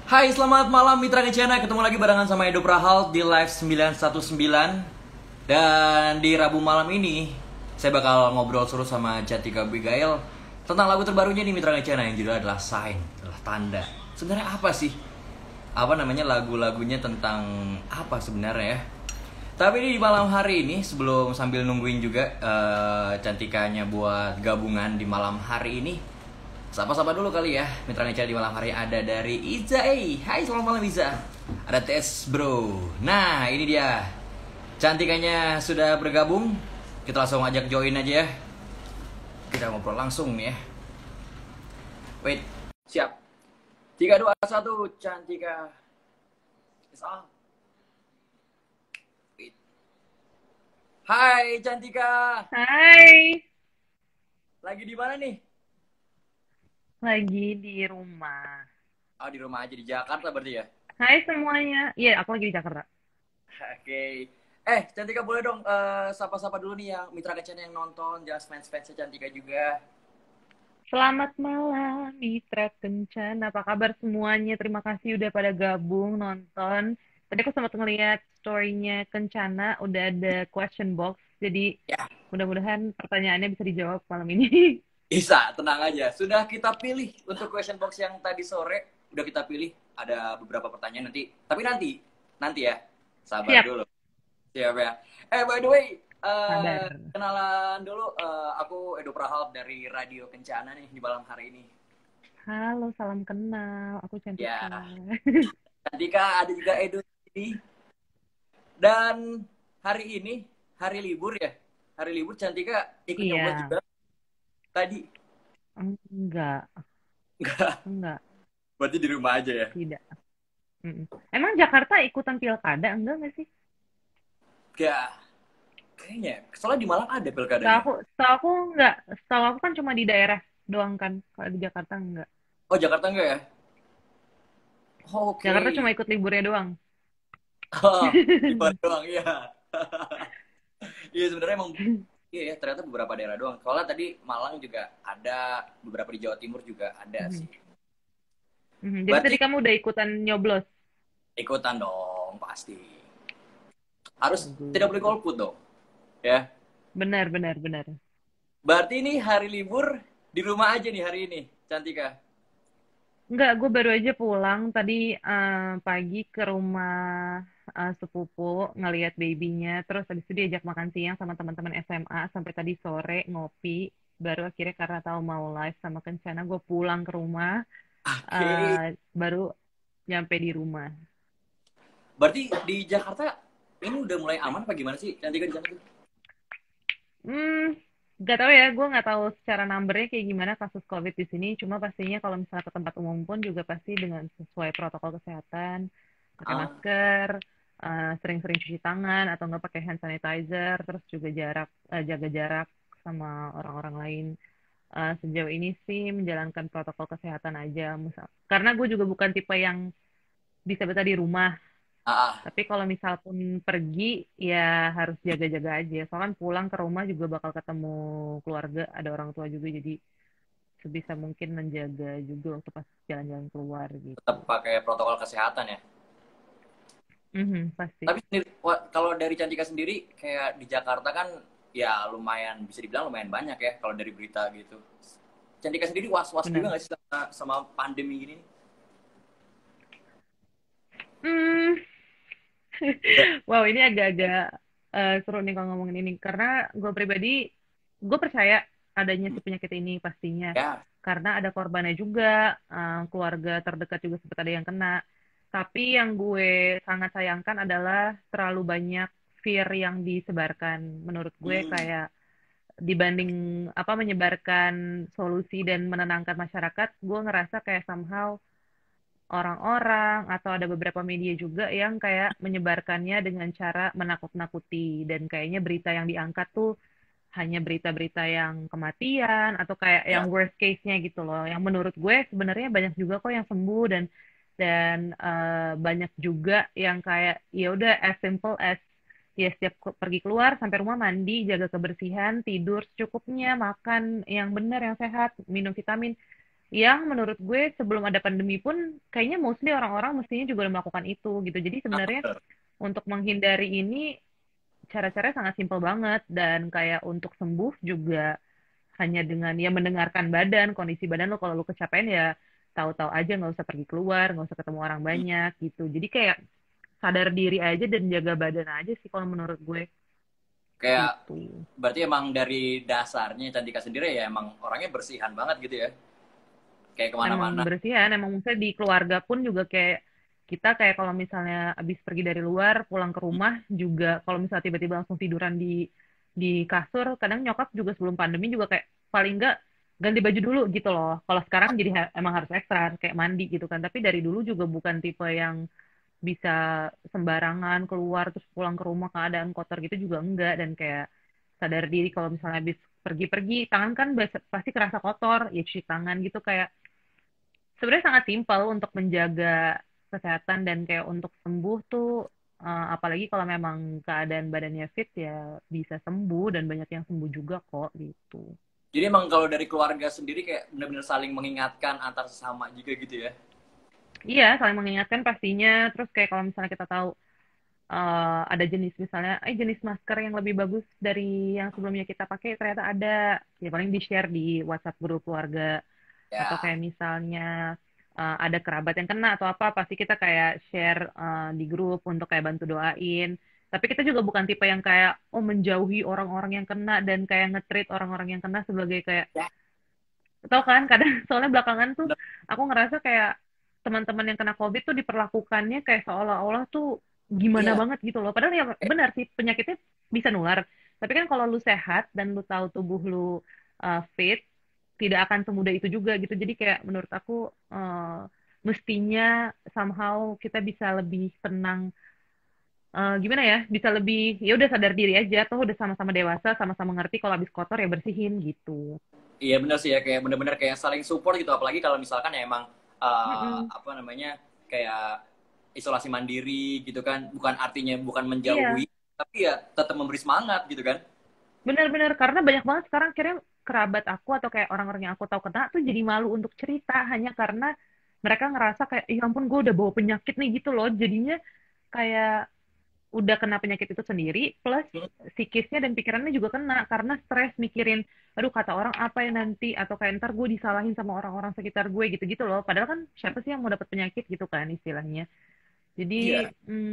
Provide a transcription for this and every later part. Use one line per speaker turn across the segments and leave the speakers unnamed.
Hai, selamat malam Mitra Kencana. Ketemu lagi barengan sama Edo Prahal di Live 919. Dan di Rabu malam ini saya bakal ngobrol seru sama Cantika Abigail tentang lagu terbarunya di Mitra Kencana yang judulnya adalah Sign, adalah tanda. Sebenarnya apa sih? Apa namanya lagu-lagunya tentang apa sebenarnya ya? Tapi ini di malam hari ini sebelum sambil nungguin juga Cantikanya buat gabungan di malam hari ini. Sapa-sapa dulu kali ya. Mitra Ngeca di malam hari ada dari Iza. Hai, selamat malam Iza. Ada Tes Bro. Nah, ini dia. Cantikanya sudah bergabung. Kita langsung ajak join aja ya. Kita ngobrol langsung nih ya. Wait, siap. 3 2 1 Cantika. Is on. Wait. Hai Cantika.
Hai,
Lagi di mana nih?
lagi di rumah.
Oh, di rumah aja di Jakarta berarti ya.
Hai semuanya. Iya, aku lagi di Jakarta.
Oke. Cantika boleh dong sapa-sapa dulu nih yang Mitra Kencana yang nonton, just fans-fansnya Cantika juga.
Selamat malam, Mitra Kencana. Apa kabar semuanya? Terima kasih udah pada gabung nonton. Tadi aku sempat ngeliat story-nya Kencana, udah ada question box. Jadi
Ya,
mudah-mudahan pertanyaannya bisa dijawab malam ini.
bisa, tenang aja. Sudah kita pilih untuk question box yang tadi sore, udah kita pilih. Ada beberapa pertanyaan nanti. Tapi nanti ya. Sabar
Siap,
dulu. Siap ya. By the way,
sabar.
kenalan dulu. Aku Edo Prahal dari Radio Kencana nih di malam hari ini.
Halo, salam kenal. Aku Cantika.
Ya, Cantika ada juga Edo di sini. Dan hari ini hari libur ya. Hari libur Cantika ikut nyoblos
Iya,
juga tadi.
enggak,
Enggak,
enggak,
berarti di rumah aja ya.
tidak. Mm-mm. Emang Jakarta ikutan pilkada enggak nggak sih?
Enggak, kayaknya. Soalnya di Malang ada
Setahu
pilkadanya.
aku, setahu aku enggak. Setahu aku kan cuma di daerah doang kan. Kalau di Jakarta enggak.
Oh, Jakarta enggak ya?
Jakarta
Oke.
cuma ikut liburnya doang.
Oh, di Bali doang ya. Iya sebenarnya emang iya ya ternyata beberapa daerah doang. Soalnya tadi Malang juga ada, beberapa di Jawa Timur juga ada
Mhm.
sih.
Mhm. Jadi tadi
Berarti
kamu udah ikutan nyoblos.
ikutan dong pasti. Harus tidak boleh
Bagus.
golput dong, ya.
Benar, benar, benar.
Berarti ini hari libur di rumah aja nih hari ini, Cantika.
Enggak, gue baru aja pulang tadi pagi ke rumah sepupu ngelihat babynya. Terus habis itu diajak makan siang sama teman-teman SMA sampai tadi sore ngopi. Baru akhirnya karena tahu mau live sama Kencana, gue pulang ke rumah.
Oke.
Baru nyampe di rumah.
Berarti di Jakarta ini udah mulai aman apa gimana sih Cantika di sana tuh?
Hmm, Gak tahu ya, gue nggak tahu secara numbernya kayak gimana kasus COVID di sini. Cuma pastinya kalau misalnya ke tempat umum pun juga pasti dengan sesuai protokol kesehatan, pakai
Ah,
masker, sering-sering cuci tangan atau nggak pakai hand sanitizer, terus juga jaga jarak sama orang-orang lain. Sejauh ini sih menjalankan protokol kesehatan aja, karena gue juga bukan tipe yang bisa betah di rumah.
ah.
Tapi kalau misal pun pergi, ya harus jaga-jaga aja. Soalnya kan pulang ke rumah juga bakal ketemu keluarga, ada orang tua juga, jadi sebisa mungkin menjaga juga waktu pas jalan-jalan keluar gitu.
Tetap pakai protokol kesehatan ya.
Mhm, pasti.
Tapi sendiri, kalau dari Cantika sendiri kayak di Jakarta kan ya lumayan bisa dibilang lumayan banyak ya kalau dari berita gitu. Cantika sendiri was-was juga
Benar.
nggak sih sama pandemi gini?
Hmm,
Enggak.
wow, ini agak-agak seru nih kalau ngomongin ini. Karena gue pribadi, gue percaya adanya si penyakit ini pastinya.
Ya,
Karena ada korbannya juga, keluarga terdekat juga sempat ada yang kena. Tapi yang gue sangat sayangkan adalah terlalu banyak fear yang disebarkan. Menurut gue
hmm,
kayak dibanding apa menyebarkan solusi dan menenangkan masyarakat, gue ngerasa kayak somehow orang-orang atau ada beberapa media juga yang kayak menyebarkannya dengan cara menakut-nakuti dan kayaknya berita yang diangkat tuh hanya berita-berita yang kematian atau kayak yang
ya.
worst case-nya gitu loh. Yang menurut gue sebenarnya banyak juga kok yang sembuh dan banyak juga yang kayak ya udah as simple as ya setiap pergi keluar sampai rumah mandi, jaga kebersihan, tidur secukupnya, makan yang benar, yang sehat, minum vitamin. yang menurut gue sebelum ada pandemi pun kayaknya mostly orang-orang mestinya juga udah melakukan itu gitu. Jadi
Nah,
sebenarnya
bener.
untuk menghindari ini cara-caranya sangat simpel banget dan kayak untuk sembuh juga hanya dengan ya mendengarkan badan, kondisi badan lo kalau lo kecapean ya tahu-tahu aja nggak usah pergi keluar, nggak usah ketemu orang banyak gitu. Jadi kayak sadar diri aja dan jaga badan aja sih kalau menurut gue
Kayak
gitu.
berarti emang dari dasarnya Cantika sendiri ya emang orangnya bersihan banget gitu ya. Kayak
Emang
kemana-mana.
bersihan, emang misalnya di keluarga pun juga kayak kita kayak kalau misalnya abis pergi dari luar pulang ke rumah juga kalau misalnya tiba-tiba langsung tiduran di kasur, kadang nyokap juga sebelum pandemi juga kayak paling enggak ganti baju dulu gitu loh. Kalau sekarang jadi emang harus ekstra kayak mandi gitu kan. Tapi dari dulu juga bukan tipe yang bisa sembarangan keluar terus pulang ke rumah keadaan kotor gitu juga enggak dan kayak sadar diri kalau misalnya habis pergi-pergi tangan kan pasti kerasa kotor ya cuci tangan gitu kayak sebenarnya sangat simpel untuk menjaga kesehatan dan kayak untuk sembuh tuh apalagi kalau memang keadaan badannya fit ya bisa sembuh dan banyak yang sembuh juga kok gitu.
Jadi emang kalau dari keluarga sendiri kayak benar-benar saling mengingatkan antar sesama juga gitu ya.
Iya, saling mengingatkan pastinya. Terus kayak kalau misalnya kita tahu ada jenis misalnya, jenis masker yang lebih bagus dari yang sebelumnya kita pakai ternyata ada, ya paling di-share di WhatsApp grup keluarga atau
Ya.
kayak misalnya ada kerabat yang kena atau apa pasti kita kayak share di grup untuk kayak bantu doain. Tapi kita juga bukan tipe yang kayak oh menjauhi orang-orang yang kena dan kayak nge-treat orang-orang yang kena sebagai kayak
Ya.
tau kan kadang soalnya belakangan tuh aku ngerasa kayak teman-teman yang kena COVID tuh diperlakukannya kayak seolah-olah tuh gimana
Iya.
banget gitu loh. Padahal ya benar sih penyakitnya bisa nular. Tapi kan kalau lu sehat dan lu tahu tubuh lu fit, tidak akan semudah itu juga gitu. Jadi kayak menurut aku mestinya somehow kita bisa lebih tenang, gimana ya? Bisa lebih ya udah sadar diri aja. Toh udah sama-sama dewasa, sama-sama ngerti kalau habis kotor ya bersihin gitu.
Iya benar sih ya kayak benar-benar kayak saling support gitu apalagi kalau misalkan ya emang
Mm-mm.
apa namanya kayak isolasi mandiri gitu kan bukan artinya bukan
Iya.
menjauhi tapi ya tetap memberi semangat gitu kan.
Benar-benar karena banyak banget sekarang kira kerabat aku atau kayak orang-orang yang aku tahu kena tuh jadi malu untuk cerita hanya karena mereka ngerasa kayak ya ampun gue udah bawa penyakit nih gitu loh jadinya kayak udah kena penyakit itu sendiri plus psikisnya dan pikirannya juga kena karena stres mikirin aduh kata orang apa ya nanti atau kayak ntar gue disalahin sama orang-orang sekitar gue gitu-gitu loh padahal kan siapa sih yang mau dapat penyakit gitu kan istilahnya jadi
Iya.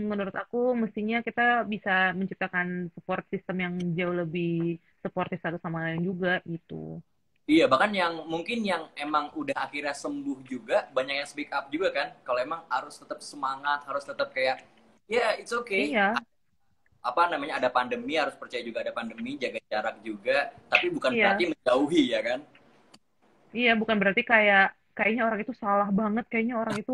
menurut aku mestinya kita bisa menciptakan support system yang jauh lebih supportive satu sama lain juga gitu.
Iya, bahkan yang mungkin yang emang udah akhirnya sembuh juga banyak yang speak up juga kan. Kalau emang harus tetap semangat, harus tetap kayak ya yeah, it's okay.
Iya,
Apa namanya ada pandemi harus percaya juga ada pandemi, jaga jarak juga, tapi bukan berarti
iya,
menjauhi ya kan.
iya. Bukan berarti kayak kayaknya orang itu salah banget, kayaknya orang itu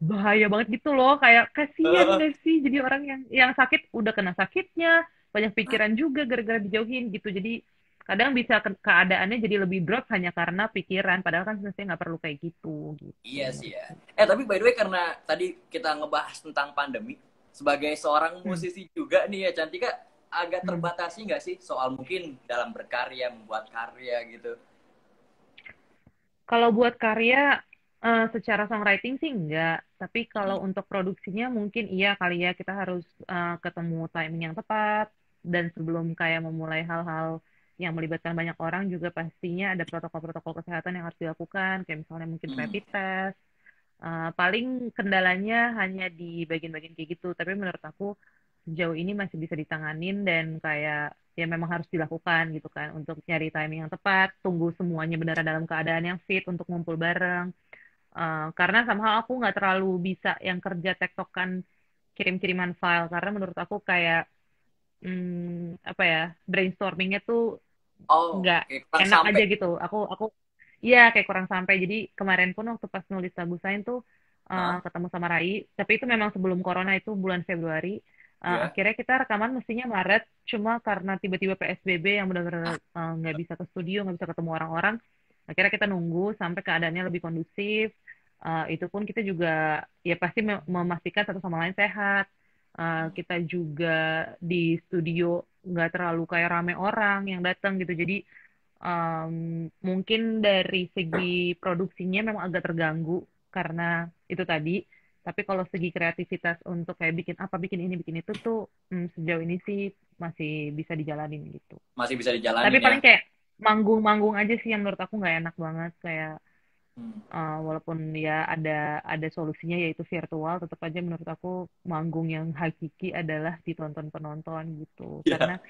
bahaya banget gitu loh. Kayak kasihan gak sih? Jadi orang yang sakit udah kena sakitnya, banyak pikiran juga gara-gara dijauhin gitu. Jadi kadang bisa keadaannya jadi lebih drop hanya karena pikiran. Padahal kan sebenarnya nggak perlu kayak gitu gitu
Iya sih ya.
menurutku.
Tapi by the way karena tadi kita ngebahas tentang pandemi, sebagai seorang
Hmm.
musisi juga nih ya Cantika, agak
Hmm.
terbatasi nggak sih soal mungkin dalam berkarya, membuat karya gitu?
Kalau buat karya secara songwriting sih enggak, tapi kalau untuk produksinya mungkin iya kali ya kita harus ketemu timing yang tepat dan sebelum kayak memulai hal-hal yang melibatkan banyak orang juga pastinya ada protokol-protokol kesehatan yang harus dilakukan, kayak misalnya mungkin
Hmm.
rapid test. Paling kendalanya hanya di bagian-bagian kayak gitu, tapi menurut aku sejauh ini masih bisa ditanganin dan kayak ya memang harus dilakukan gitu kan untuk nyari timing yang tepat, tunggu semuanya beneran dalam keadaan yang fit untuk ngumpul bareng. Karena somehow aku nggak terlalu bisa yang kerja tektokan kirim-kiriman file karena menurut aku kayak apa ya brainstormingnya tuh
Oh,
nggak
kayak kurang
enak
sampai.
aja gitu. Aku iya kayak kurang sampai. Jadi kemarin pun waktu pas nulis lagu Sain tuh
Hah?
ketemu sama Rai, tapi itu memang sebelum corona itu bulan Februari.
Iya.
Akhirnya kita rekaman mestinya Maret, cuma karena tiba-tiba PSBB yang benar-benar nggak bisa ke studio, nggak bisa ketemu orang-orang. Akhirnya kita nunggu sampai keadaannya lebih kondusif. Itu pun kita juga ya pasti memastikan satu sama lain sehat. Kita juga di studio nggak terlalu kayak rame orang yang datang gitu. Jadi Mungkin dari segi produksinya memang agak terganggu karena itu tadi. Tapi kalau segi kreativitas untuk kayak bikin apa, bikin ini, bikin itu tuh sejauh ini sih masih bisa dijalanin gitu.
Masih bisa
Tapi
dijalanin ya.
paling kayak manggung-manggung aja sih yang menurut aku nggak enak banget. Kayak
Hmm.
walaupun ya ada solusinya yaitu virtual, tetap aja menurut aku manggung yang hakiki adalah ditonton penonton gitu. Karena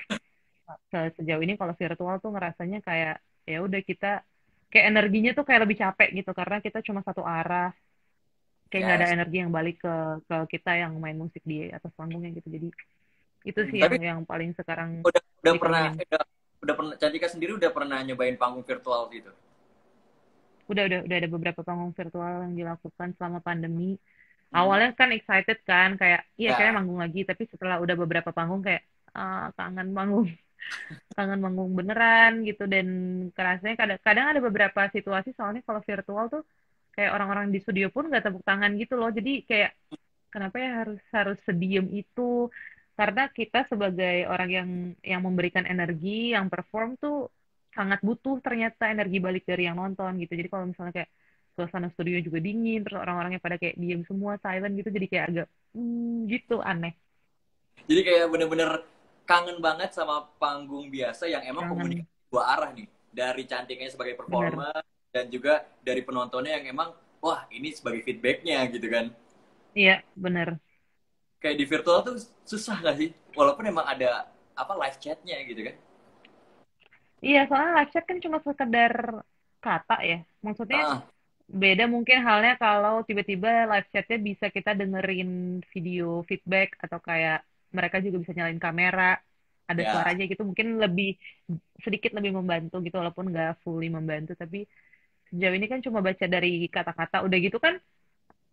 Ya.
sejauh ini kalau virtual tuh ngerasanya kayak ya udah kita kayak energinya tuh kayak lebih capek gitu karena kita cuma satu arah, kayak nggak ada
Yes.
energi yang balik ke kita yang main musik di atas panggungnya gitu. Jadi itu sih
Tapi
yang paling sekarang
udah pernah
dikangenin.
udah pernah Cantika sendiri udah pernah nyobain panggung virtual gitu.
Udah ada beberapa panggung virtual yang dilakukan selama pandemi.
Hmm.
Awalnya kan excited kan kayak iya kayak
Ya.
manggung lagi, tapi setelah udah beberapa panggung kayak kangen manggung, kangen manggung beneran gitu. Dan kerasanya kadang-kadang ada beberapa situasi soalnya kalau virtual tuh kayak orang-orang di studio pun nggak tepuk tangan gitu loh. Jadi kayak kenapa ya harus harus sediem itu, karena kita sebagai orang yang memberikan energi, yang perform tuh sangat butuh ternyata energi balik dari yang nonton gitu. Jadi kalau misalnya kayak suasana studio juga dingin terus orang-orangnya pada kayak diem semua silent gitu, jadi kayak agak gitu aneh.
Jadi kayak bener-bener kangen banget sama panggung biasa yang emang
Kangen.
komunikasi dua arah nih. Dari Cantiknya sebagai
Bener.
performer dan juga dari penontonnya yang emang wah ini sebagai feedbacknya gitu kan.
Iya, bener.
Kayak di virtual tuh susah gak sih? Walaupun emang ada apa live chatnya gitu kan.
Iya, soalnya live chat kan cuma sekedar kata ya. Maksudnya
Ah,
beda mungkin halnya kalau tiba-tiba live chatnya bisa kita dengerin video feedback atau kayak mereka juga bisa nyalain kamera, ada
ya.
suaranya gitu, mungkin lebih sedikit lebih membantu gitu walaupun nggak fully membantu. Tapi sejauh ini kan cuma baca dari kata-kata udah gitu kan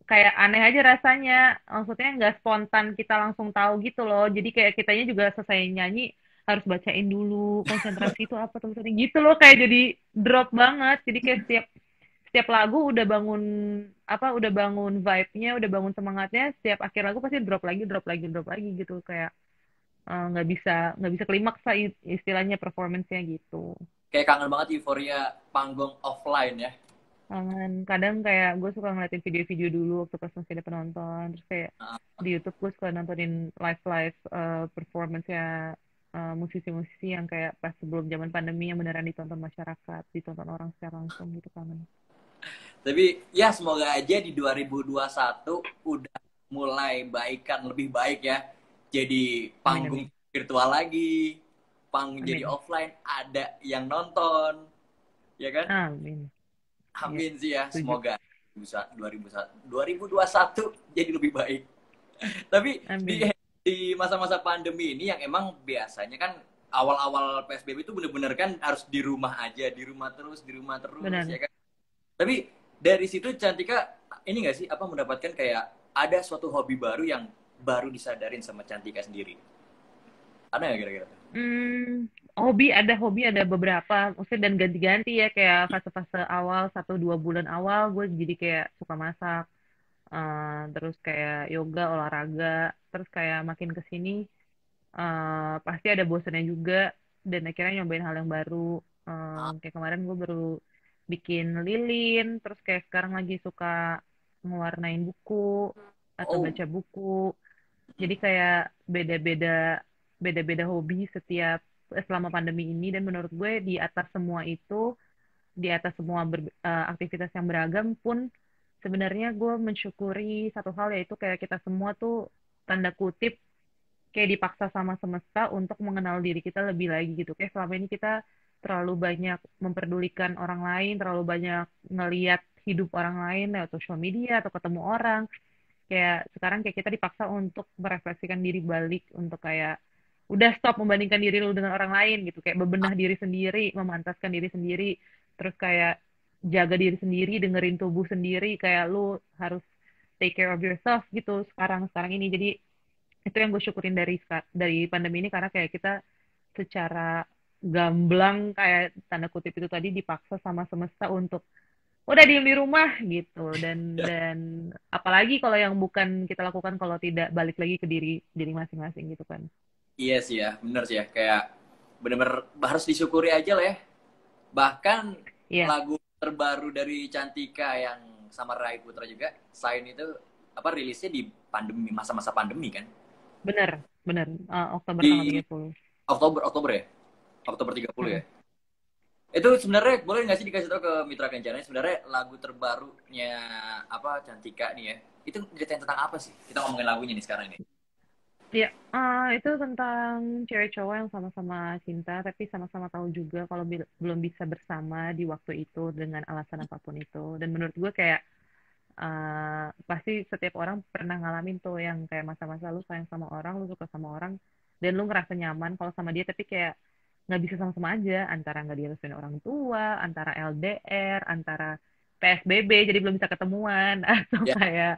kayak aneh aja rasanya. Maksudnya nggak spontan kita langsung tahu gitu loh. Jadi kayak kitanya juga selesai nyanyi harus bacain dulu konsentrasi itu apa tulisannya gitu loh, kayak jadi drop banget. Jadi kayak setiap setiap lagu udah bangun vibe-nya, udah bangun semangatnya, setiap akhir lagu pasti drop lagi gitu, kayak nggak bisa klimaks lah istilahnya performance-nya gitu.
Kayak kangen banget euforia panggung offline ya.
Kangen. Kadang kayak gue suka ngeliatin video-video dulu waktu pas masih ada penonton, terus kayak
Ah,
di YouTube gue suka nontonin live-live performance-nya musisi-musisi yang kayak pas sebelum zaman pandemi yang beneran ditonton masyarakat, ditonton orang secara langsung gitu, kangen.
tapi ya semoga aja di 2021 udah mulai baikan lebih baik ya. Jadi
Amin,
panggung
amin.
virtual lagi, panggung jadi
Amin.
offline, ada yang nonton, ya kan?
Amin. Iya,
Amin sih ya,
setuju.
semoga 2021 jadi lebih baik. Tapi
Amin.
di masa-masa pandemi ini yang emang biasanya kan awal-awal PSBB itu bener-bener kan harus di rumah aja, di rumah terus ya
Benar.
kan. Tapi dari situ Cantika ini gak sih apa mendapatkan kayak ada suatu hobi baru yang baru disadarin sama Cantika sendiri? Ada nggak kira-kira?
Hobi ada beberapa, maksudnya dan ganti-ganti ya, kayak fase-fase awal 1-2 bulan awal gue jadi kayak suka masak, terus kayak yoga, olahraga, terus kayak makin ke sini pasti ada bosannya juga dan akhirnya nyobain hal yang baru. Kayak kemarin gue baru bikin lilin, terus kayak sekarang lagi suka ngewarnain buku atau
Oh,
baca buku. Jadi kayak beda-beda hobi selama pandemi ini, dan menurut gue di atas semua itu, di atas semua aktivitas yang beragam pun sebenarnya gue mensyukuri satu hal, yaitu kayak kita semua tuh tanda kutip kayak dipaksa sama semesta untuk mengenal diri kita lebih lagi gitu. Kayak selama ini kita terlalu banyak memperdulikan orang lain, terlalu banyak ngeliat hidup orang lain lewat sosial media atau ketemu orang. Kayak sekarang kayak kita dipaksa untuk merefleksikan diri balik, untuk kayak udah stop membandingkan diri lu dengan orang lain gitu, kayak bebenah diri sendiri, memantaskan diri sendiri, terus kayak jaga diri sendiri, dengerin tubuh sendiri, kayak lu harus take care of yourself gitu sekarang sekarang ini. Jadi itu yang gue syukurin dari pandemi ini, karena kayak kita secara gamblang kayak tanda kutip itu tadi dipaksa sama semesta untuk udah diem di rumah gitu. dan
ya.
dan apalagi kalau yang bukan kita lakukan kalau tidak balik lagi ke diri diri masing-masing gitu kan.
Iya sih ya, bener sih ya. Kayak bener-bener harus disyukuri aja lah ya. Bahkan
Iya,
lagu terbaru dari Cantika yang sama Rai Putra juga, Sign itu apa rilisnya di pandemi, masa-masa pandemi kan?
bener, bener. Oktober tanggal
Di
30.
Oktober Oktober ya? Oktober 30 ya?
Mm-mm.
Itu sebenarnya boleh nggak sih dikasih tahu ke Mitra Kencana sebenarnya lagu terbarunya apa Cantika nih ya? Itu ceritain tentang apa sih? Kita ngomongin lagunya nih sekarang ini.
Iya, itu tentang cewek cowok yang sama-sama cinta, tapi sama-sama tahu juga kalau belum bisa bersama di waktu itu dengan alasan apapun itu. Dan menurut gue kayak pasti setiap orang pernah ngalamin tuh yang kayak masa-masa lu sayang sama orang, lu suka sama orang, dan lu ngerasa nyaman kalau sama dia, tapi kayak nggak bisa sama-sama aja, antara nggak direstuin orang tua, antara LDR, antara PSBB, jadi belum bisa ketemuan, atau
Ya,
kayak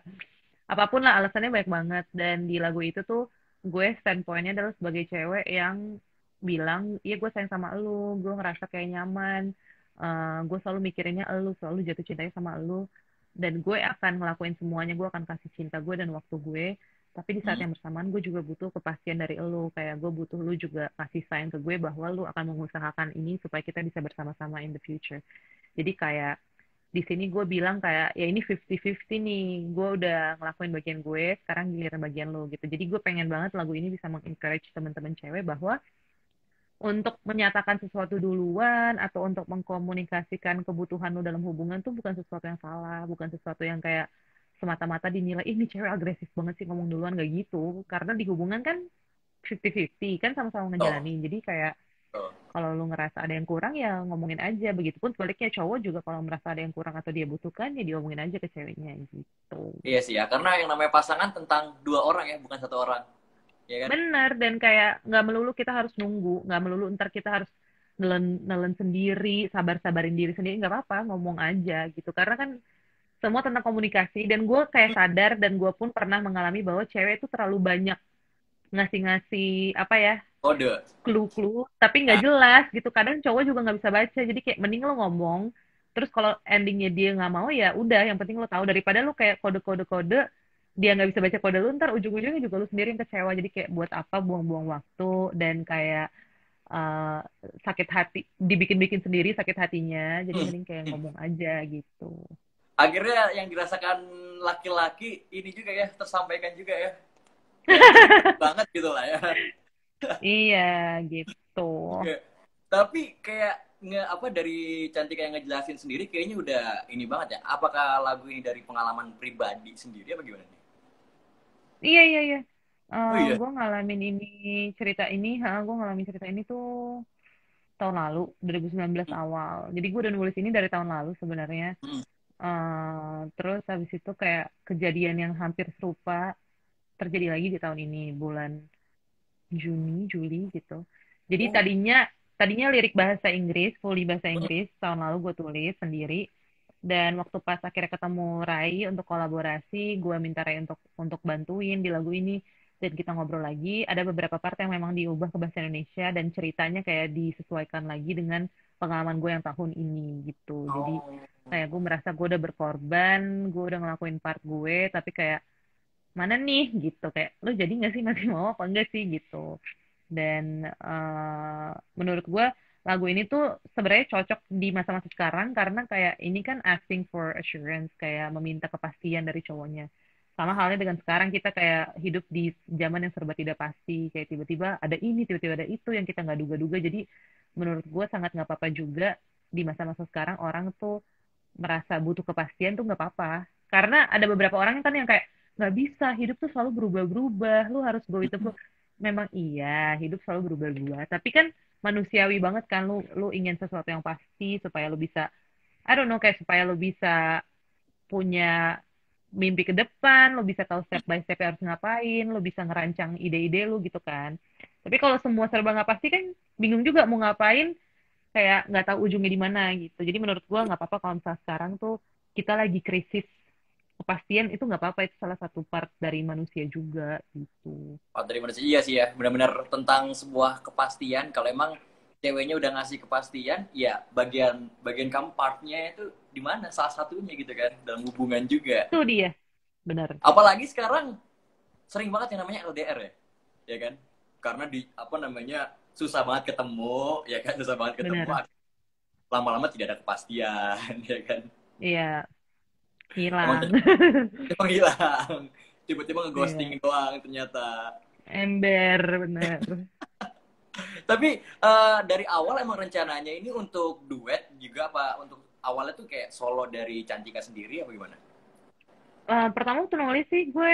apapun lah alasannya banyak banget. Dan di lagu itu tuh gue standpointnya adalah sebagai cewek yang bilang iya gue sayang sama elu, gue ngerasa kayak nyaman, gue selalu mikirinnya elu, selalu jatuh cintanya sama elu, dan gue akan ngelakuin semuanya, gue akan kasih cinta gue dan waktu gue, tapi di saat
hmm.
yang bersamaan gue juga butuh kepastian dari elu, kayak gue butuh lu juga kasih sayang ke gue bahwa lu akan mengusahakan ini supaya kita bisa bersama-sama in the future. Jadi kayak di sini gue bilang kayak ya ini 50-50 nih, gue udah ngelakuin bagian gue, sekarang giliran bagian lo gitu. Jadi gue pengen banget lagu ini bisa mengencourage teman-teman cewek bahwa untuk menyatakan sesuatu duluan atau untuk mengkomunikasikan kebutuhan lo dalam hubungan tuh bukan sesuatu yang salah, bukan sesuatu yang kayak semata-mata dinilai ini cewek agresif banget sih ngomong duluan, gak gitu. Karena di hubungan kan 50-50 kan, sama-sama
Oh,
ngejalanin. Jadi kayak
oh.
kalau lu ngerasa ada yang kurang ya ngomongin aja. Begitupun sebaliknya cowok juga kalau merasa ada yang kurang atau dia butuhkan ya diomongin aja ke ceweknya gitu.
Iya sih ya, karena yang namanya pasangan tentang dua orang ya, bukan satu orang, ya kan?
Bener, dan kayak nggak melulu kita harus nunggu, nggak melulu ntar kita harus nelen nelen sendiri, sabar-sabarin diri sendiri, nggak apa-apa, ngomong aja gitu. Karena kan semua tentang komunikasi, dan gue kayak sadar dan gue pun pernah mengalami bahwa cewek itu terlalu banyak ngasih-ngasih apa ya,
Kode.
clue-clue tapi nggak
Nah,
jelas gitu. Kadang cowok juga nggak bisa baca, jadi kayak mending lo ngomong, terus kalau endingnya dia nggak mau ya udah, yang penting lo tahu, daripada lo kayak kode-kode-kode dia nggak bisa baca kode lu, ntar ujung-ujungnya juga lu sendiri yang kecewa, jadi kayak buat apa buang-buang waktu, dan kayak uh, sakit hati, dibikin-bikin sendiri sakit hatinya, jadi
hmm,
mending kayak
hmm.
ngomong aja gitu.
Akhirnya yang dirasakan laki-laki ini juga ya, tersampaikan juga ya. Kayak deket banget gitu lah ya.
Iya gitu.
Oke. Tapi kayak nge apa dari Cantika yang ngejelasin sendiri kayaknya udah ini banget ya. Apakah lagu ini dari pengalaman pribadi sendiri apa gimana nih?
Iya, iya, iya.
Oh iya.
Gue ngalamin ini, cerita ini, gue ngalamin cerita ini tuh tahun lalu, 2019
Hmm,
awal. Jadi gue udah nulis ini dari tahun lalu sebenarnya.
hmm.
Terus habis itu kayak kejadian yang hampir serupa terjadi lagi di tahun ini, bulan Juni, Juli gitu. Jadi
Oh,
tadinya lirik bahasa Inggris, fully bahasa Inggris, tahun lalu gue tulis sendiri. Dan waktu pas akhirnya ketemu Rai untuk kolaborasi, gue minta Rai untuk bantuin di lagu ini. Dan kita ngobrol lagi, ada beberapa part yang memang diubah ke bahasa Indonesia dan ceritanya kayak disesuaikan lagi dengan pengalaman gue yang tahun ini gitu. Jadi
oh.
kayak gue merasa gue udah berkorban, gue udah ngelakuin part gue, tapi kayak mana nih gitu, kayak lo jadi nggak sih, masih mau apa enggak sih gitu. Dan menurut gue lagu ini tuh sebenarnya cocok di masa-masa sekarang karena kayak ini kan asking for assurance, kayak meminta kepastian dari cowoknya. Sama halnya dengan sekarang kita kayak hidup di zaman yang serba tidak pasti, kayak tiba-tiba ada ini, tiba-tiba ada itu yang kita nggak duga-duga. Jadi menurut gue sangat nggak apa-apa juga di masa-masa sekarang orang tuh merasa butuh kepastian, tuh nggak apa-apa. Karena ada beberapa orang kan yang kayak nggak bisa, hidup tuh selalu berubah-berubah, lu harus go with the flow. Memang iya, hidup selalu berubah-ubah, tapi kan manusiawi banget kan, lu ingin sesuatu yang pasti supaya lu bisa, I don't know, kayak supaya lu bisa punya mimpi ke depan, lu bisa tahu step by step harus ngapain, lu bisa ngerancang ide-ide lu gitu kan. Tapi kalau semua serba nggak pasti kan bingung juga mau ngapain, kayak nggak tahu ujungnya di mana gitu. Jadi menurut gua nggak apa-apa kalau misalnya sekarang tuh kita lagi krisis kepastian, itu nggak apa-apa, itu salah satu part dari manusia juga gitu.
Oh, dari mana sih? Iya sih ya, benar-benar tentang sebuah kepastian. Kalau emang ceweknya udah ngasih kepastian, ya bagian bagian kamu partnya itu di mana? Salah satunya gitu kan, dalam hubungan juga.
Itu dia, benar,
Apalagi sekarang sering banget yang namanya LDR ya kan? Karena di apa namanya susah banget ketemu, ya kan susah banget ketemu.
benar.
lama-lama tidak ada kepastian, ya kan?
Iya,
Emang
hilang.
emang hilang. Tiba-tiba
Iya,
ngeghosting doang ternyata.
ember bener.
Tapi dari awal emang rencananya ini untuk duet juga apa untuk awalnya tuh kayak solo dari Cantika sendiri apa gimana?
Pertama waktu nulis sih gue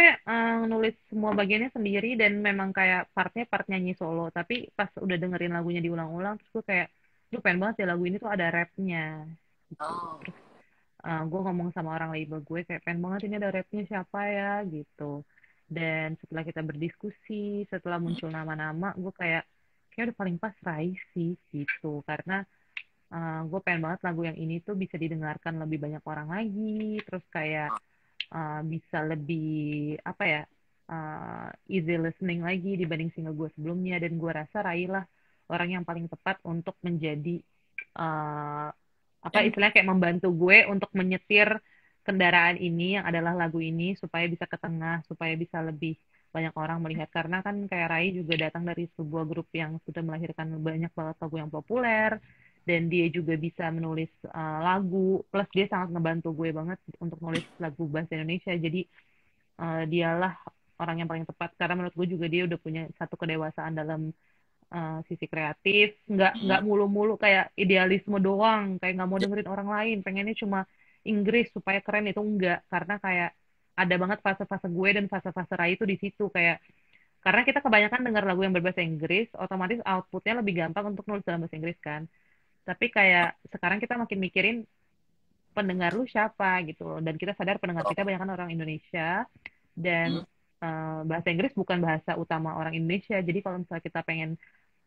nulis semua bagiannya sendiri dan memang kayak part nyanyi solo. Tapi pas udah dengerin lagunya diulang-ulang, terus gue kayak, lu pengen banget ya lagu ini tuh ada rapnya gitu.
Oh.
Terus gue ngomong sama orang label gue kayak pengen banget ini ada rapnya siapa ya gitu. Dan setelah kita berdiskusi, setelah muncul nama-nama, gue kayak udah paling pas Rai sih gitu. Karena gue pengen banget lagu yang ini tuh bisa didengarkan lebih banyak orang lagi. Terus kayak bisa lebih apa ya easy listening lagi dibanding single gue sebelumnya dan gue rasa Rai lah orang yang paling tepat untuk menjadi uh, apa
Yang
istilahnya kayak membantu gue untuk menyetir kendaraan ini yang adalah lagu ini supaya bisa ke tengah supaya bisa lebih banyak orang melihat karena kan kayak Rai juga datang dari sebuah grup yang sudah melahirkan banyak banget lagu yang populer dan dia juga bisa menulis lagu plus dia sangat ngebantu gue banget untuk nulis lagu bahasa Indonesia jadi dialah orang yang paling tepat karena menurut gue juga dia udah punya satu kedewasaan dalam sisi kreatif nggak
hmm,
mulu-mulu kayak idealisme doang kayak nggak mau dengerin orang lain pengennya cuma Inggris supaya keren itu enggak karena kayak ada banget fase-fase gue dan fase-fase Rai itu di situ kayak karena kita kebanyakan dengar lagu yang berbahasa Inggris otomatis outputnya lebih gampang untuk nulis dalam bahasa Inggris kan tapi kayak sekarang kita makin mikirin pendengar lu siapa gitu loh. Dan kita sadar pendengar kita
oh,
banyak kan orang Indonesia dan
hmm.
bahasa Inggris bukan bahasa utama orang Indonesia. Jadi kalau misalnya kita pengen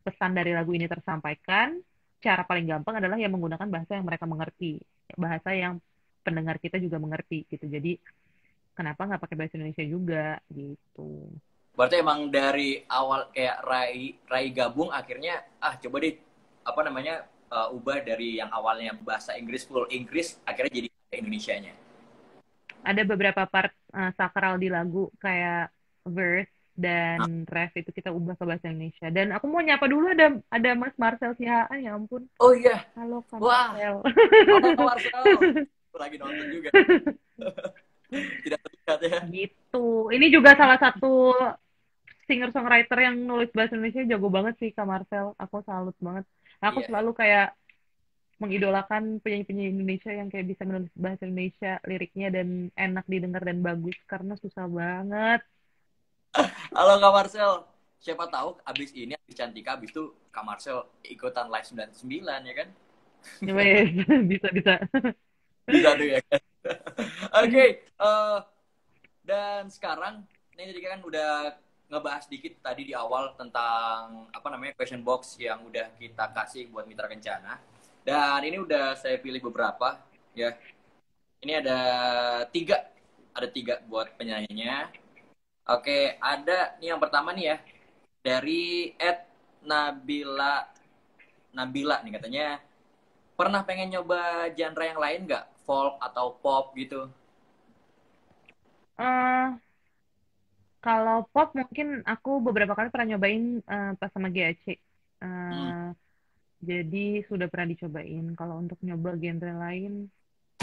pesan dari lagu ini tersampaikan, cara paling gampang adalah yang menggunakan bahasa yang mereka mengerti, bahasa yang pendengar kita juga mengerti gitu. Jadi kenapa nggak pakai bahasa Indonesia juga gitu?
Berarti emang dari awal kayak Rai Rai gabung akhirnya coba deh apa namanya ubah dari yang awalnya bahasa Inggris full Inggris akhirnya jadi Indonesianya.
Ada beberapa part sakral di lagu kayak verse
Nah,
dan ref itu kita ubah ke bahasa Indonesia. Dan aku mau nyapa dulu ada Mas Marcel Sihaan ya ampun.
oh iya,
Halo Kak
wah,
Marcel.
halo Kak Marcel, aku lagi nonton juga, tidak terlihat ya.
Gitu. Ini juga salah satu singer-songwriter yang nulis bahasa Indonesia jago banget sih Kak Marcel. Aku salut banget. Aku
Iya,
selalu kayak mengidolakan penyanyi-penyanyi Indonesia yang kayak bisa menulis bahasa Indonesia, liriknya dan enak didengar dan bagus karena susah banget.
halo Kak Marcel. Siapa tahu abis ini, abis Cantika, abis itu Kak Marcel ikutan live 99 ya kan?
Wes, bisa bisa.
Bisa tuh ya kan? Oke, dan sekarang ini tadi kan udah ngebahas dikit tadi di awal tentang apa namanya question box yang udah kita kasih buat Mitra Kencana. Dan ini udah saya pilih beberapa ya. Ini tiga, ada tiga buat penyanyinya. Oke, ada nih yang pertama nih ya dari Ed Nabila Nabila nih katanya pernah pengen nyoba genre yang lain nggak? Folk atau pop gitu?
eh Kalau pop mungkin aku beberapa kali pernah nyobain pas sama GAC.
Hmm.
Eh jadi sudah pernah dicobain. Kalau untuk nyoba genre lain,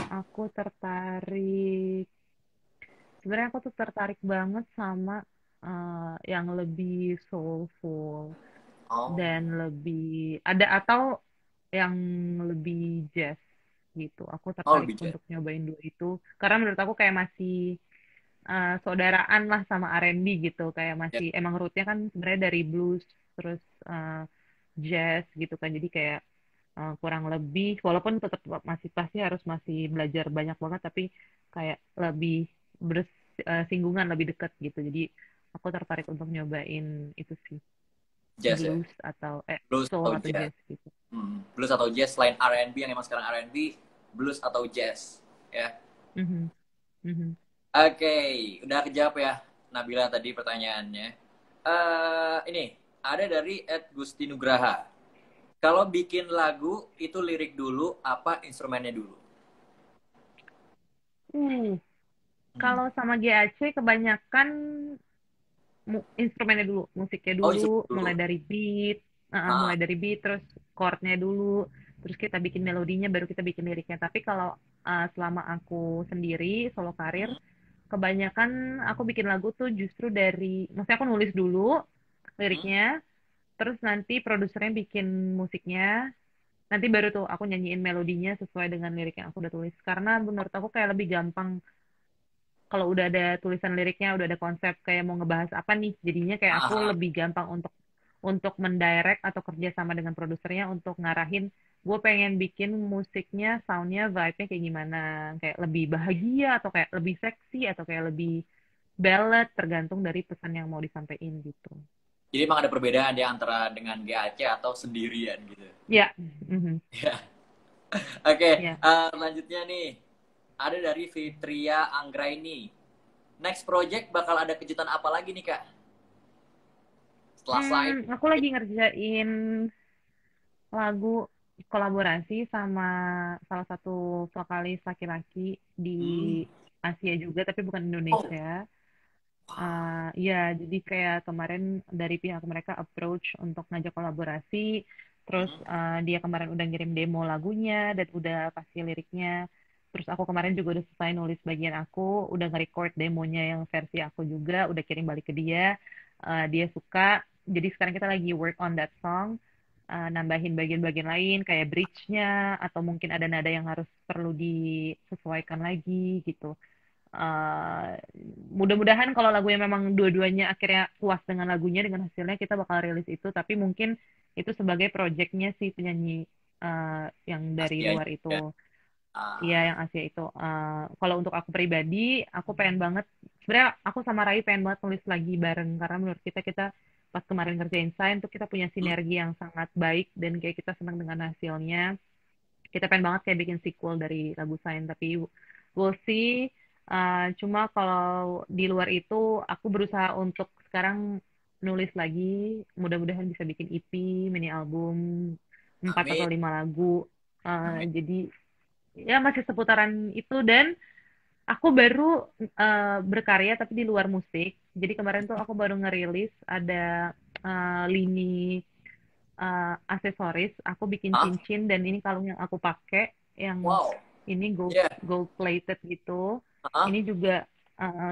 aku tertarik. Sebenarnya aku tuh tertarik banget sama yang lebih soulful
Oh,
dan lebih ada atau yang lebih jazz gitu. Aku
oh
tertarik
lebih jazz.
untuk nyobain dua itu karena menurut aku kayak masih saudaraan lah sama R&B gitu kayak
Ya,
masih emang rootnya kan sebenarnya dari blues terus uh, jazz gitu kan jadi kayak kurang lebih walaupun tetap masih pasti harus masih belajar banyak banget tapi kayak lebih bersinggungan lebih dekat gitu jadi aku tertarik untuk nyobain itu sih
jazz ya.
blues atau
Blues
soul
atau
atau
jazz.
jazz gitu.
Blues atau jazz selain R&B yang emang sekarang R&B, blues atau jazz ya.
Mhm, mhm.
Oke, udah kejawab ya Nabila tadi pertanyaannya. Ini ada dari Ed Gusti Nugraha. Kalau bikin lagu itu lirik dulu apa instrumennya dulu?
Uh,
Hmm.
Kalau sama GAC kebanyakan instrumennya dulu, musiknya
Oh
dulu,
instrumen dulu.
mulai dari beat,
Ah,
mulai dari beat, terus chordnya dulu, terus kita bikin melodinya, baru kita bikin liriknya. Tapi kalau selama aku sendiri solo karir, kebanyakan aku bikin lagu tuh justru dari, maksudnya aku nulis dulu
Hmm?
liriknya, terus nanti produsernya bikin musiknya, nanti baru tuh aku nyanyiin melodinya sesuai dengan lirik yang aku udah tulis. Karena menurut aku kayak lebih gampang kalau udah ada tulisan liriknya, udah ada konsep kayak mau ngebahas apa nih, jadinya kayak aku
Ah,
lebih gampang untuk mendirect atau kerja sama dengan produsernya untuk ngarahin gue pengen bikin musiknya, soundnya, vibe-nya kayak gimana, kayak lebih bahagia atau kayak lebih seksi atau kayak lebih ballad, tergantung dari pesan yang mau disampaikan gitu.
jadi emang ada perbedaan ya antara dengan GAC atau sendirian gitu.
Ya, mhm.
Ya. Oke,
Ya.
lanjutnya nih. Ada dari Fitria Anggraini. Next project bakal ada kejutan apa lagi nih Kak? Setelah selain
Aku lagi ngerjain lagu kolaborasi sama salah satu vokalis laki-laki di
hmm,
Asia juga, tapi bukan
oh,
Indonesia. Ya, jadi kayak kemarin dari pihak mereka approach untuk ngajak kolaborasi, terus
hmm,
dia kemarin udah ngirim demo lagunya dan udah pasti liriknya. Terus aku kemarin juga udah selesai nulis bagian aku, udah nge-record demonya yang versi aku juga, udah kirim balik ke dia. Dia suka, jadi sekarang kita lagi work on that song, nambahin bagian-bagian lain kayak bridge-nya, atau mungkin ada nada yang harus perlu disesuaikan lagi gitu. Uh, Mudah-mudahan kalau lagunya memang dua-duanya akhirnya puas dengan lagunya, dengan hasilnya, kita bakal rilis itu. Tapi mungkin itu sebagai projectnya si penyanyi yang dari
pasti aja.
luar
Ya.
itu. Iya,
Ah,
yang Asia itu. Kalau untuk aku pribadi, aku pengen banget. Sebenarnya aku sama Rai pengen banget nulis lagi bareng, karena menurut kita pas kemarin ngerjain Sign tuh kita punya
hmm,
sinergi yang sangat baik dan kayak kita senang dengan hasilnya. Kita pengen banget kayak bikin sequel dari lagu Sign, tapi we'll see. Cuma kalau di luar itu aku berusaha untuk sekarang nulis lagi, mudah-mudahan bisa bikin EP, mini album, 4 atau 5 lagu.
amin.
Jadi ya masih seputaran itu, dan aku baru berkarya tapi di luar musik. Jadi kemarin tuh aku baru ngerilis ada lini aksesoris. Aku bikin
Ah,
cincin dan ini kalung yang aku pakai yang
wow.
ini gold
Ya.
gold plated gitu.
Ah,
Ini juga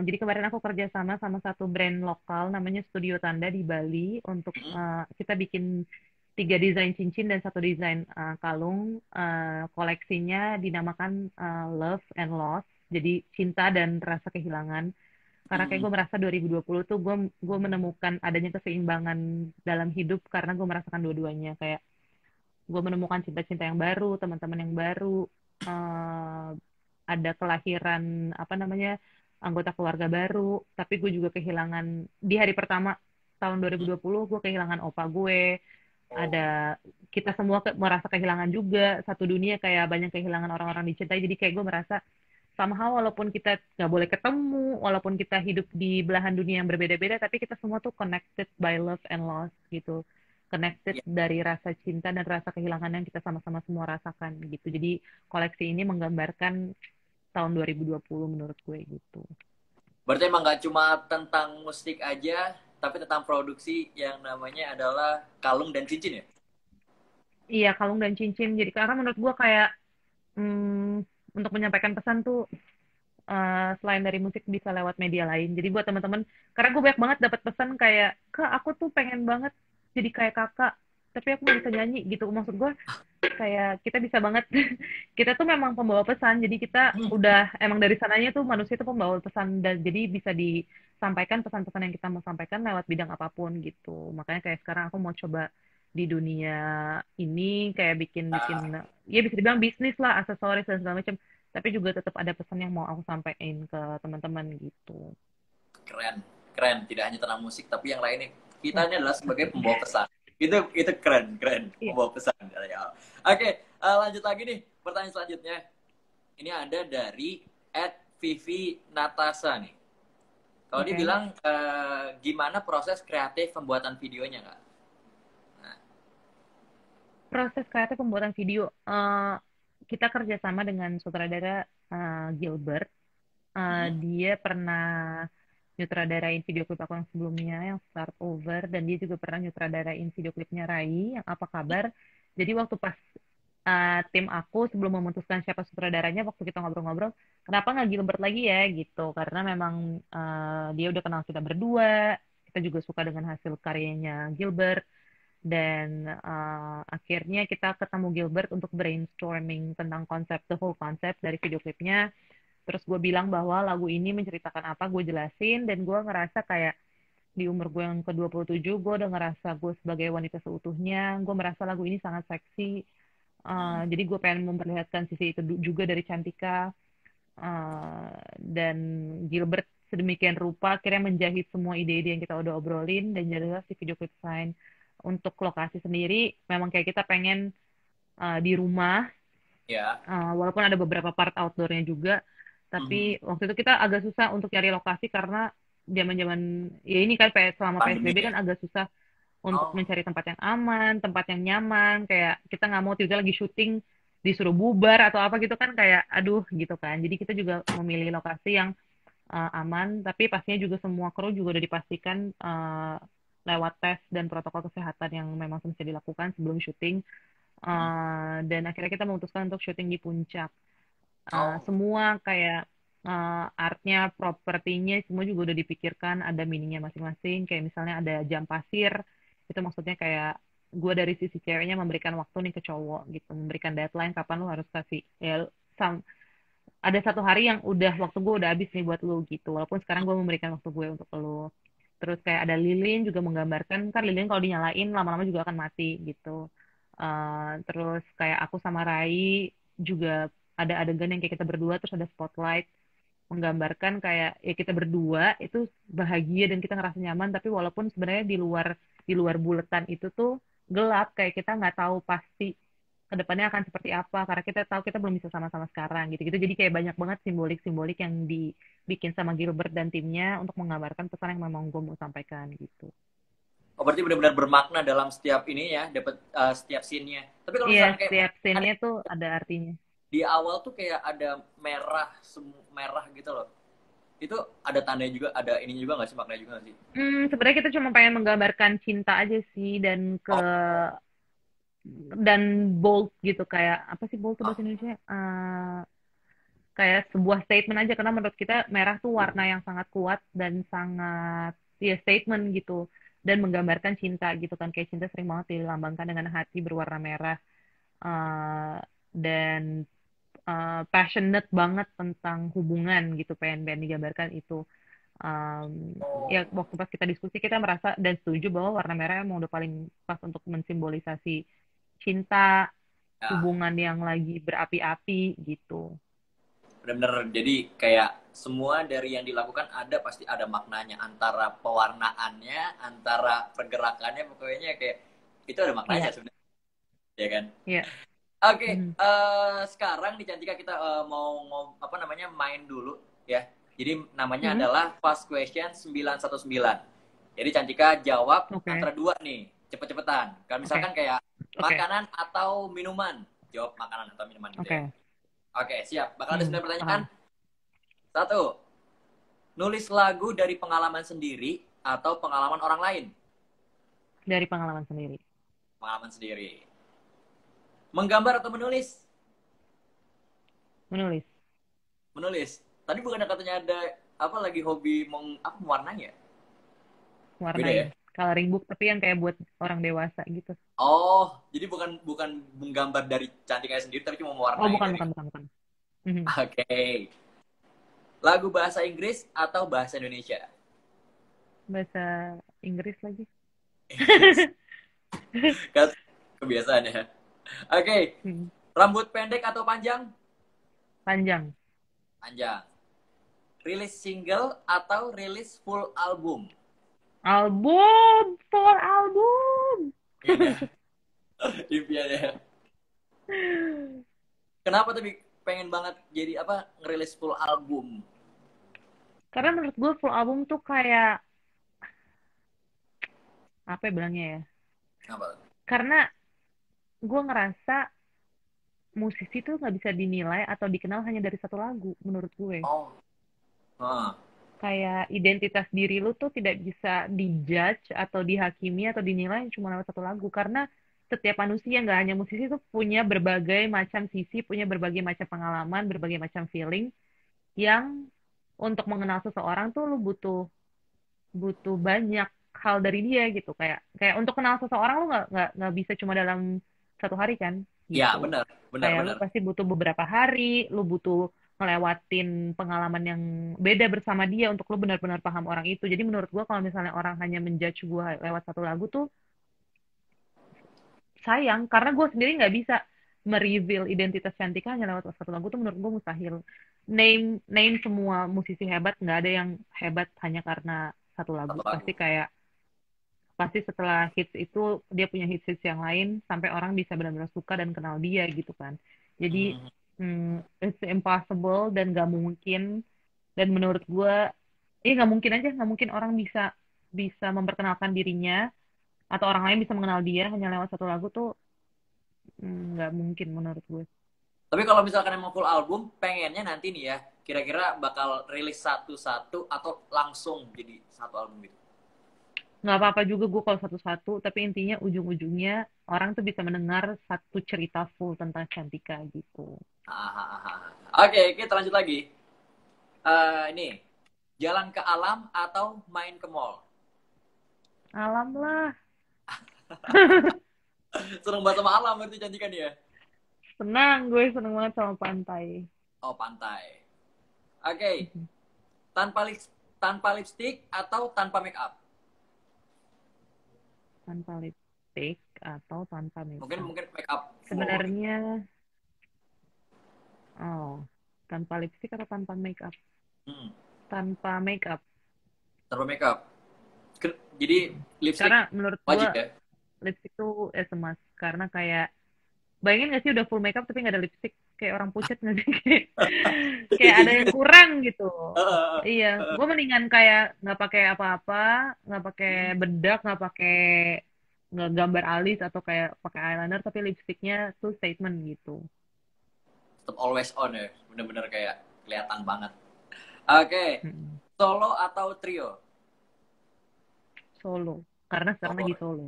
jadi kemarin aku kerja sama satu brand lokal namanya Studio Tanda di Bali untuk
hmm,
kita bikin 3 desain cincin dan satu desain kalung. Koleksinya dinamakan Love and Loss. Jadi cinta dan rasa kehilangan, karena kayak
hmm,
gue merasa 2020 tuh gue menemukan adanya keseimbangan dalam hidup karena gue merasakan dua-duanya, kayak gue menemukan cinta-cinta yang baru, teman-teman yang baru, eh, ada kelahiran apa namanya anggota keluarga baru, tapi gue juga kehilangan di hari pertama tahun
hmm.
2020 gue kehilangan opa gue,
Oh,
ada kita semua merasa kehilangan juga, satu dunia kayak banyak kehilangan orang-orang dicintai, jadi kayak gue merasa somehow walaupun kita nggak boleh ketemu, walaupun kita hidup di belahan dunia yang berbeda-beda, tapi kita semua tuh connected by love and loss gitu. Connected
ya.
dari rasa cinta dan rasa kehilangan yang kita sama-sama semua rasakan gitu. Jadi koleksi ini menggambarkan tahun 2020 menurut gue gitu.
Berarti emang nggak cuma tentang musik aja, tapi tentang produksi yang namanya adalah kalung dan cincin ya?
Iya, kalung dan cincin. Jadi karena menurut gue kayak untuk menyampaikan pesan tuh selain dari musik bisa lewat media lain. Jadi buat teman-teman, karena gue banyak banget dapat pesan kayak, Kak, aku tuh pengen banget jadi kayak kakak, tapi aku nggak bisa nyanyi gitu. Maksud gue kayak kita bisa banget, kita tuh memang pembawa pesan, jadi kita
Hmm.
udah emang dari sananya tuh manusia tuh pembawa pesan, dan jadi bisa disampaikan pesan-pesan yang kita mau sampaikan lewat bidang apapun gitu. Makanya kayak sekarang aku mau coba di dunia ini kayak bikin-bikin, ya bisa dibilang bisnis lah, aksesoris dan segala macam, tapi juga tetap ada pesan yang mau aku sampaikan ke teman-teman gitu.
Keren, keren. Tidak hanya tentang musik, tapi yang lainnya. Kita ini adalah sebagai pembawa pesan. Itu keren, keren.
Iya.
Pembawa pesan. Ya. Oke, lanjut lagi nih. Pertanyaan selanjutnya. Ini ada dari Vivi Natasa nih. Kalau dia
Oke.
bilang, gimana proses kreatif pembuatan videonya, Kak? Nah,
Proses kreatif pembuatan video, kita kerjasama dengan sutradara Gilbert.
hmm,
Dia pernah nyutradarain video klip aku yang sebelumnya, yang Start Over, dan dia juga pernah nyutradarain video klipnya Rai yang Apa Kabar. Jadi waktu pas tim aku sebelum memutuskan siapa sutradaranya waktu kita ngobrol-ngobrol, kenapa nggak Gilbert lagi ya gitu? Karena memang dia udah kenal kita berdua, kita juga suka dengan hasil karyanya Gilbert, dan akhirnya kita ketemu Gilbert untuk brainstorming tentang konsep, the whole konsep dari video klipnya. Terus gue bilang bahwa lagu ini menceritakan apa, gue jelasin, dan gue ngerasa kayak di umur gue yang ke-27, gue udah ngerasa gue sebagai wanita seutuhnya, gue merasa lagu ini sangat seksi.
Hmm.
Jadi gue pengen memperlihatkan sisi itu juga dari Cantika. Dan Gilbert sedemikian rupa akhirnya menjahit semua ide-ide yang kita udah obrolin, dan jadilah si video klip design. Untuk lokasi sendiri, memang kayak kita pengen di rumah,
Ya.
walaupun ada beberapa part outdoornya juga,
Mhm.
tapi waktu itu kita agak susah untuk cari lokasi karena zaman-zaman ya ini kan selama
Pandemi
PSBB
ya.
kan agak susah untuk
Oh.
mencari tempat yang aman, tempat yang nyaman, kayak kita nggak mau tiba-tiba lagi syuting disuruh bubar atau apa gitu kan, kayak aduh gitu kan. Jadi kita juga memilih lokasi yang aman, tapi pastinya juga semua kru juga udah dipastikan lewat tes dan protokol kesehatan yang memang semestinya dilakukan sebelum syuting.
Mhm.
Dan akhirnya kita memutuskan untuk syuting di puncak.
Oh.
Semua kayak artnya, propertinya, semua juga udah dipikirkan, ada mininya masing-masing. Kayak misalnya ada jam pasir, itu maksudnya kayak gue dari sisi ceweknya memberikan waktu nih ke cowok gitu, memberikan deadline kapan lu harus kasih ya, ada satu hari yang udah waktu gue udah habis nih buat lu gitu, walaupun sekarang gue memberikan waktu gue untuk lu. Terus kayak ada lilin juga menggambarkan, kan lilin kalau dinyalain lama-lama juga akan mati gitu. Terus kayak aku sama Rai juga ada adegan yang kayak kita berdua, terus ada spotlight menggambarkan kayak ya kita berdua itu bahagia dan kita ngerasa nyaman, tapi walaupun sebenarnya di luar buletan itu tuh gelap, kayak kita nggak tahu pasti kedepannya akan seperti apa, karena kita tahu kita belum bisa sama-sama sekarang gitu-gitu. Jadi kayak banyak banget simbolik-simbolik yang dibikin sama Gilbert dan timnya untuk menggambarkan pesan yang memang gue mau sampaikan gitu.
Oh, berarti benar-benar bermakna dalam setiap ini ya, dapat setiap scene-nya. Tapi kalau
Iya,
misalkan kayak
setiap
ada
scene-nya tuh ada artinya.
di awal tuh kayak ada merah, merah gitu loh. Itu ada tandanya juga, ada ininya juga nggak sih, maknanya juga nggak sih?
Sebenarnya kita cuma pengen menggambarkan cinta aja sih,
Oh.
dan bold gitu, kayak apa sih bold tuh bahasa
Ah.
Indonesia? Kayak sebuah statement aja, karena menurut kita merah tuh warna yang sangat kuat dan sangat ya statement gitu, dan menggambarkan cinta gitu kan, kayak cinta sering banget dilambangkan dengan hati berwarna merah. Eh, dan passionate banget tentang hubungan gitu, pengen digambarkan itu. Ya
Oh.
waktu pas kita diskusi kita merasa dan setuju bahwa warna merah emang udah paling pas untuk mensimbolisasi cinta,
Ya,
hubungan yang lagi berapi-api gitu.
benar-benar jadi kayak semua dari yang dilakukan ada pasti ada maknanya, antara pewarnaannya, antara pergerakannya, pokoknya kayak itu ada maknanya
Iya,
sebenarnya, ya kan?
iya.
Oke,
Mhm.
sekarang di Cantika kita mau apa namanya main dulu ya. Jadi namanya
Mhm.
adalah Fast Question 919. Jadi Cantika jawab
Oke,
antara dua nih, cepet-cepetan. Kalau
oke,
misalkan kayak
oke,
makanan atau minuman, jawab makanan atau minuman gitu ya.
oke.
Oke, siap. Bakal ada 9 pertanyaan.
Paham.
Satu, nulis lagu dari pengalaman sendiri atau pengalaman orang lain?
Dari pengalaman sendiri.
Pengalaman sendiri. Menggambar atau menulis?
Menulis.
Menulis. Tadi bukan katanya ada apa lagi hobi apa mewarnai ya? Beda ya?
Warnain. Coloring book, tapi yang kayak buat orang dewasa gitu.
Oh, jadi bukan bukan menggambar dari cantiknya sendiri tapi cuma
Oh,
mewarnai
bukan,
dari.
bukan, bukan, bukan. Mhm.
Oke. Okay. Lagu bahasa Inggris atau bahasa Indonesia?
Bahasa Inggris lagi.
Inggris. Kan kebiasaan ya. Oke. Okay.
Mhm.
Rambut pendek atau panjang?
Panjang.
Panjang. Rilis single atau rilis full album?
Album, for album.
Ini impiannya. Kenapa tapi pengen banget jadi apa ngerilis full album?
Karena menurut gue full album tuh kayak apa ya bilangnya ya?
Kenapa?
Karena gue ngerasa musisi tuh nggak bisa dinilai atau dikenal hanya dari satu lagu menurut gue.
Oh. Nah.
Kayak identitas diri lu tuh tidak bisa dijudge atau dihakimi atau dinilai cuma lewat satu lagu, karena setiap manusia, nggak hanya musisi, tuh punya berbagai macam sisi, punya berbagai macam pengalaman, berbagai macam feeling yang untuk mengenal seseorang tuh lu butuh butuh banyak hal dari dia gitu. Kayak kayak untuk kenal seseorang lu nggak bisa cuma dalam satu hari kan
Ya,
gitu.
benar, benar,
Kayak lu
benar.
pasti butuh beberapa hari, lu butuh ngelewatin pengalaman yang beda bersama dia untuk lu benar-benar paham orang itu. Jadi menurut gua kalau misalnya orang hanya menjudge gua lewat satu lagu tuh sayang, karena gue sendiri nggak bisa mereveal identitas Cantika hanya lewat satu lagu tuh menurut gue mustahil. Name semua musisi hebat, nggak ada yang hebat hanya karena satu lagu.
Satu lagu.
Pasti setelah hits itu dia punya hits yang lain sampai orang bisa benar-benar suka dan kenal dia gitu kan. Jadi
Hmm.
it's impossible dan nggak mungkin, dan menurut gue nggak mungkin aja, nggak mungkin orang bisa bisa memperkenalkan dirinya atau orang lain bisa mengenal dia hanya lewat satu lagu tuh. Nggak mungkin menurut gue.
Tapi kalau misalkan emang full album, pengennya nanti nih ya, kira-kira bakal rilis satu-satu atau langsung jadi satu album gitu.
Nggak apa-apa juga gue kalau satu-satu, tapi intinya ujung-ujungnya orang tuh bisa mendengar satu cerita full tentang Cantika gitu.
Oke, kita lanjut lagi. Ini, jalan ke alam atau main ke mall?
Alam lah.
Seneng banget sama alam berarti Cantika nih ya?
Senang, gue seneng banget sama pantai.
Oh, pantai. Oke, tanpa tanpa lipstick atau tanpa make up?
Tanpa lipstick atau tanpa
Mungkin
makeup.
mungkin make up full gitu.
Sebenarnya, oh, tanpa lipstick atau tanpa makeup?
Hmm,
Tanpa makeup.
tanpa make up. Jadi lipstick
Karena menurut gue
wajib ya?
lipstick tuh emas. Karena kayak bayangin gak sih udah full makeup tapi nggak ada lipstick, kayak orang pucat nggak sih? Kayak
Iya
ada
juga.
yang kurang gitu.
Heeh,
Iya,
heeh.
gue mendingan kayak nggak pakai apa-apa, nggak pakai
Hmm,
bedak, nggak pakai nggak gambar alis atau kayak pakai eyeliner tapi lipstiknya tuh statement gitu.
tetap always on ya. Bener-bener kayak kelihatan banget. Oke,
Mm-mm.
solo atau trio?
Solo, karena sekarang
Solo.
lagi solo.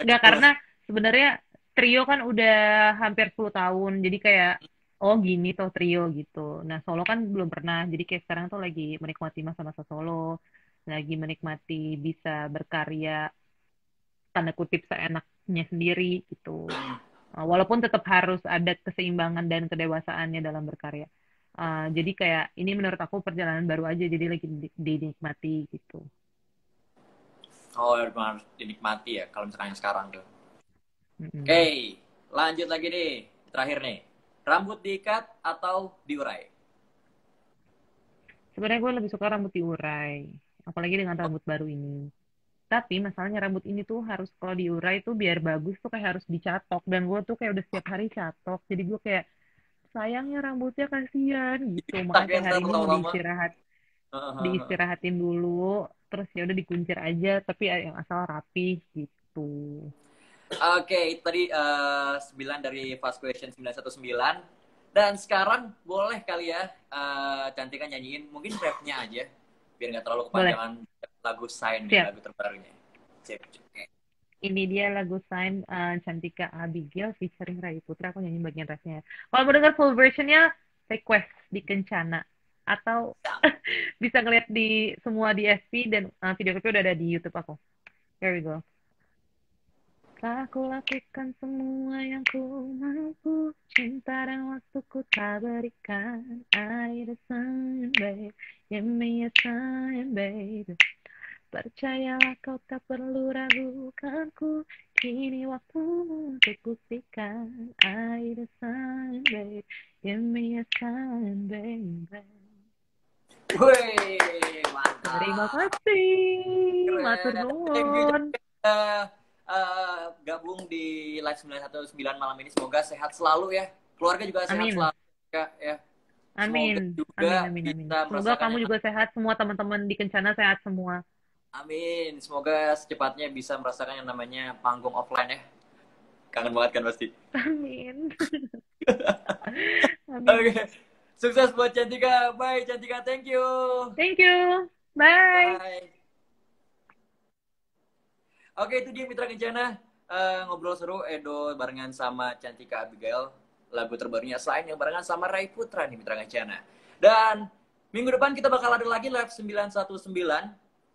Nggak, karena sebenarnya trio kan udah hampir 10 tahun, jadi kayak oh gini tuh trio gitu. Nah solo kan belum pernah, jadi kayak sekarang tuh lagi menikmati masa-masa solo, lagi menikmati bisa berkarya tanda kutip seenaknya sendiri gitu. Walaupun tetap harus ada keseimbangan dan kedewasaannya dalam berkarya. Jadi kayak ini menurut aku perjalanan baru aja, jadi lagi dinikmati gitu.
Oh, harus dinikmati ya kalau misalkan yang sekarang tuh. Oke,
Mm-mm.
lanjut lagi nih. Terakhir nih. Rambut diikat atau diurai?
Sebenarnya gue lebih suka rambut diurai, apalagi dengan rambut baru ini. Tapi masalahnya rambut ini tuh harus kalau diurai tuh biar bagus tuh kayak harus dicatok, dan gue tuh kayak udah setiap hari catok. Jadi gue kayak sayangnya rambutnya kasihan gitu.
Tak
Makanya kayak hari
cancel
ini mau
lama-lama.
diistirahatin dulu, terus ya udah dikuncir aja, tapi yang asal rapih gitu.
Oke, itu tadi 9 dari Fast Question 919. Dan sekarang boleh kali ya Cantika nyanyiin mungkin rapnya aja. Biar nggak terlalu
Boleh,
kepanjangan lagu Sign nih,
siap.
lagu terbarunya. Sip. Oke.
Ini dia lagu Sign, Cantika Abigail featuring Rai Putra. Aku nyanyi bagian refnya. Kalau mau dengar full versionnya, request di Kencana. Atau bisa ngeliat di semua di FB, dan video klipnya udah ada di YouTube aku. Here we go. Telah aku lakukan semua yang ku mampu, cinta dan waktuku tak berikan. I the sun, babe, give me a sign, baby. Percayalah kau tak perlu ragukanku, kini waktumu untuk buktikan. I the sun, babe, give me a sign, baby.
Wih,
Terima
mantap.
kasih, matur
Keren. Thank you
nuwun.
uh, gabung di Live 919 malam ini. Semoga sehat selalu ya. Keluarga juga sehat
Amin.
selalu ya.
Amin.
Semoga
Amin,
juga
amin, amin.
bisa
Semoga
merasakan
kamu
yang
juga sehat, semua teman-teman di Kencana sehat semua.
amin. Semoga secepatnya bisa merasakan yang namanya panggung offline ya. Kangen banget kan pasti.
Amin. Amin.
Oke. Sukses buat Cantika. Bye Cantika. Thank you.
Thank you. Bye.
Bye. Oke, itu dia Mitra Kencana. ngobrol seru Edo barengan sama Cantika Abigail. Lagu terbarunya Selain yang barengan sama Ray Putra nih Mitra Ngecana. Dan minggu depan kita bakal ada lagi live 919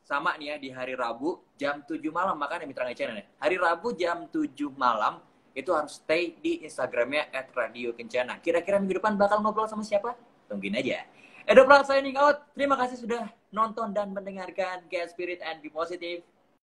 sama nih ya di hari Rabu jam 7 malam. Makanya Mitra Ngecana nih. Hari Rabu jam 7 malam itu harus stay di Instagramnya @radiokencana. Kira-kira minggu depan bakal ngobrol sama siapa? Tungguin aja. Edo Prat signing out. Terima kasih sudah nonton dan mendengarkan. Get Spirit and Be Positive.